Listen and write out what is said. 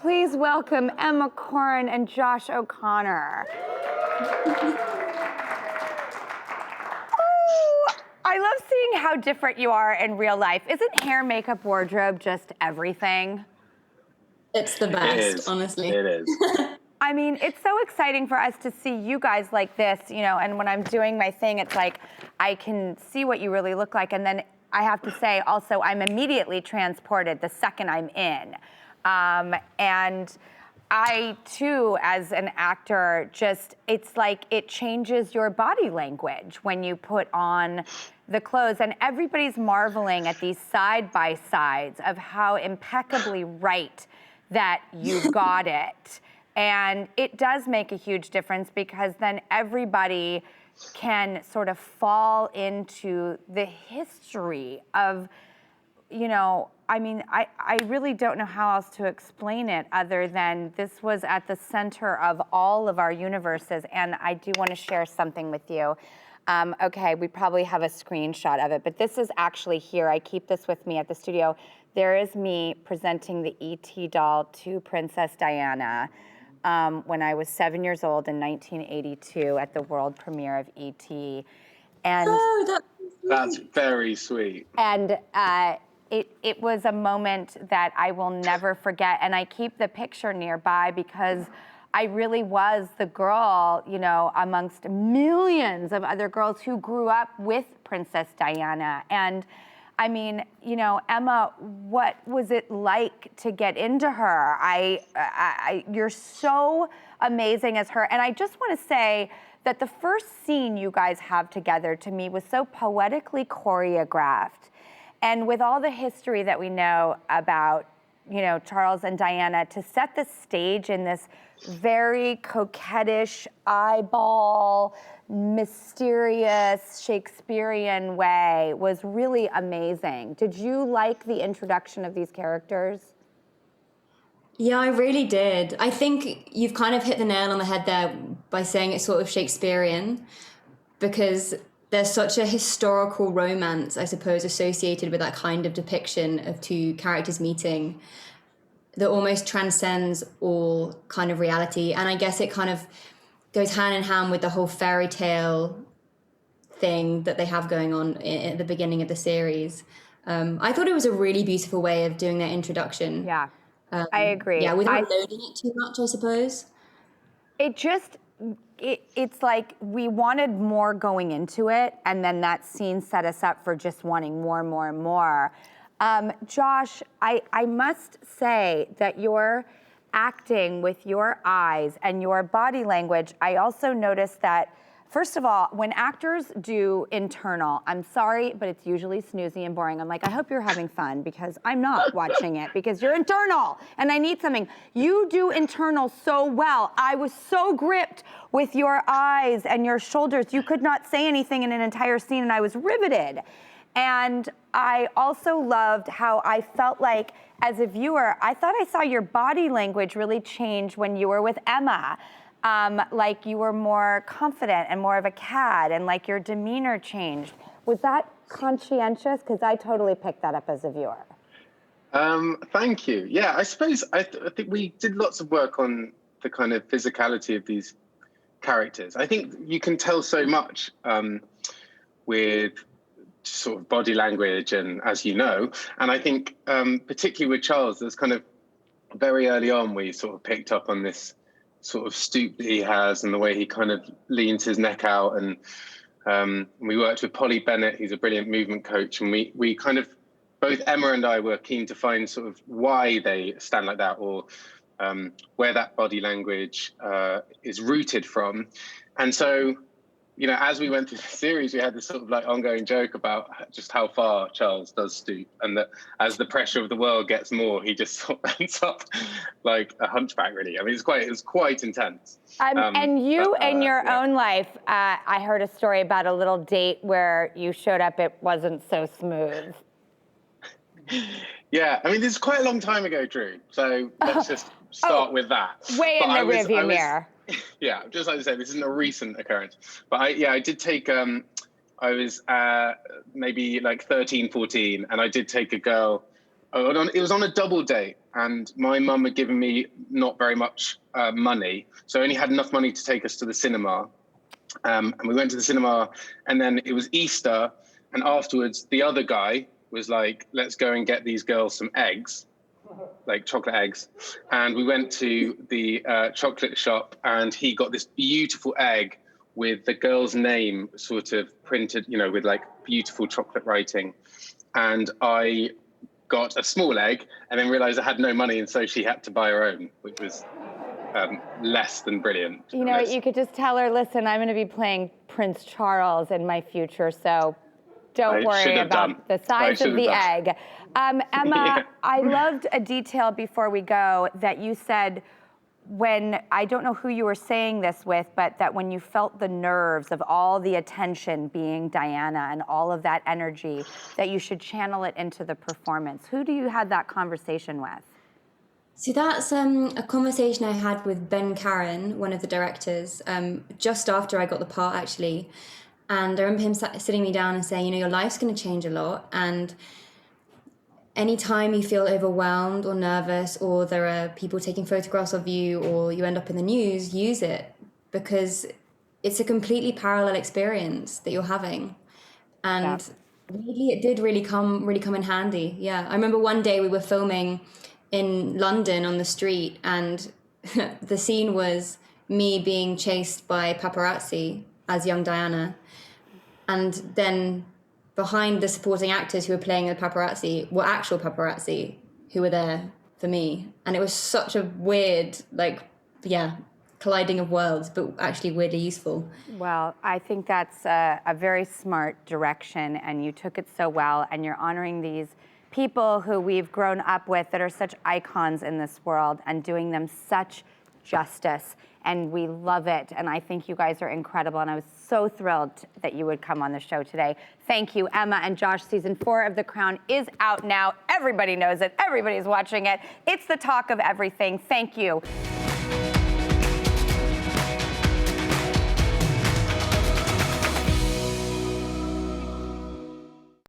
please welcome Emma Corrin and Josh O'Connor. I love seeing how different you are in real life. Isn't hair, makeup, wardrobe just everything? It's the best, honestly. It is. I mean, it's so exciting for us to see you guys like this, you know, and when I'm doing my thing, it's like, I can see what you really look like, and then I have to say also, I'm immediately transported the second I'm in. And I too, as an actor, it's like it changes your body language when you put on the clothes, and everybody's marveling at these side-by-sides of how impeccably right that you got it. And it does make a huge difference because then everybody can sort of fall into the history of, you know, I mean, I really don't know how else to explain it other than this was at the center of all of our universes. And I do want to share something with you. Okay, we probably have a screenshot of it, but this is actually here. I keep this with me at the studio. There is me presenting the E.T. doll to Princess Diana when I was 7 years old in 1982 at the world premiere of E.T. And that's very sweet. And it was a moment that I will never forget. And I keep the picture nearby because I really was the girl, you know, amongst millions of other girls who grew up with Princess Diana. And I mean, you know, Emma, what was it like to get into her? You're so amazing as her. And I just want to say that the first scene you guys have together to me was so poetically choreographed. And with all the history that we know about, you know, Charles and Diana, to set the stage in this very coquettish, eyeball, mysterious, Shakespearean way was really amazing. Did you like the introduction of these characters? Yeah, I really did. I think you've kind of hit the nail on the head there by saying it's sort of Shakespearean, because there's such a historical romance, I suppose, associated with that kind of depiction of two characters meeting that almost transcends all kind of reality. And I guess it kind of goes hand in hand with the whole fairy tale thing that they have going on at the beginning of the series. I thought it was a really beautiful way of doing their introduction. Yeah, I agree. Yeah, without loading it too much, I suppose. It's like we wanted more going into it, and then that scene set us up for just wanting more and more and more. Josh, I must say that your acting with your eyes and your body language, I also noticed that, first of all, when actors do internal, I'm sorry, but it's usually snoozy and boring. I'm like, I hope you're having fun because I'm not watching it because you're internal and I need something. You do internal so well. I was so gripped with your eyes and your shoulders. You could not say anything in an entire scene and I was riveted. And I also loved how I felt like, as a viewer, I thought I saw your body language really change when you were with Emma. Like you were more confident and more of a cad, and like your demeanor changed. Was that conscientious? Because I totally picked that up as a viewer. Thank you. Yeah, I suppose I think we did lots of work on the kind of physicality of these characters. I think you can tell so much with sort of body language, and as you know, and I think particularly with Charles, there's kind of very early on we sort of picked up on this sort of stoop that he has and the way he kind of leans his neck out. And we worked with Polly Bennett, who's a brilliant movement coach, and we kind of, both Emma and I were keen to find sort of why they stand like that, or where that body language is rooted from. And so, you know, as we went through the series, we had this sort of like ongoing joke about just how far Charles does stoop, and that as the pressure of the world gets more, he just sort of ends up like a hunchback, really. I mean, it was quite intense. And you, in your own life, I heard a story about a little date where you showed up, it wasn't so smooth. Yeah, I mean, this is quite a long time ago, Drew. So let's just start with that. Way in the rearview mirror. Yeah, just like I said, this isn't a recent occurrence. But I did take, I was maybe like 13, 14, and I did take a girl It was on a double date, and my mum had given me not very much money, so I only had enough money to take us to the cinema. And we went to the cinema, and then it was Easter, and afterwards the other guy was like, let's go and get these girls some eggs, like chocolate eggs. And we went to the chocolate shop, and he got this beautiful egg with the girl's name sort of printed, you know, with like beautiful chocolate writing. And I got a small egg and then realized I had no money, and so she had to buy her own, which was less than brilliant. You know, you could just tell her, listen, I'm going to be playing Prince Charles in my future, so don't worry about the size of the egg. Emma, yeah. I loved a detail before we go that you said when, I don't know who you were saying this with, but that when you felt the nerves of all the attention being Diana and all of that energy, that you should channel it into the performance. Who do you have that conversation with? So that's a conversation I had with Ben Karen, one of the directors, just after I got the part, actually. And I remember him sitting me down and saying, you know, your life's going to change a lot. And anytime you feel overwhelmed or nervous, or there are people taking photographs of you, or you end up in the news, use it, because it's a completely parallel experience that you're having. And really, it did really come in handy. Yeah, I remember one day we were filming in London on the street, and the scene was me being chased by paparazzi as young Diana, and then behind the supporting actors who were playing the paparazzi were actual paparazzi who were there for me. And it was such a weird, colliding of worlds, but actually weirdly useful. Well, I think that's a very smart direction, and you took it so well, and you're honoring these people who we've grown up with that are such icons in this world and doing them such justice. And we love it. And I think you guys are incredible. And I was so thrilled that you would come on the show today. Thank you, Emma and Josh. Season 4 of The Crown is out now. Everybody knows it. Everybody's watching it. It's the talk of everything. Thank you.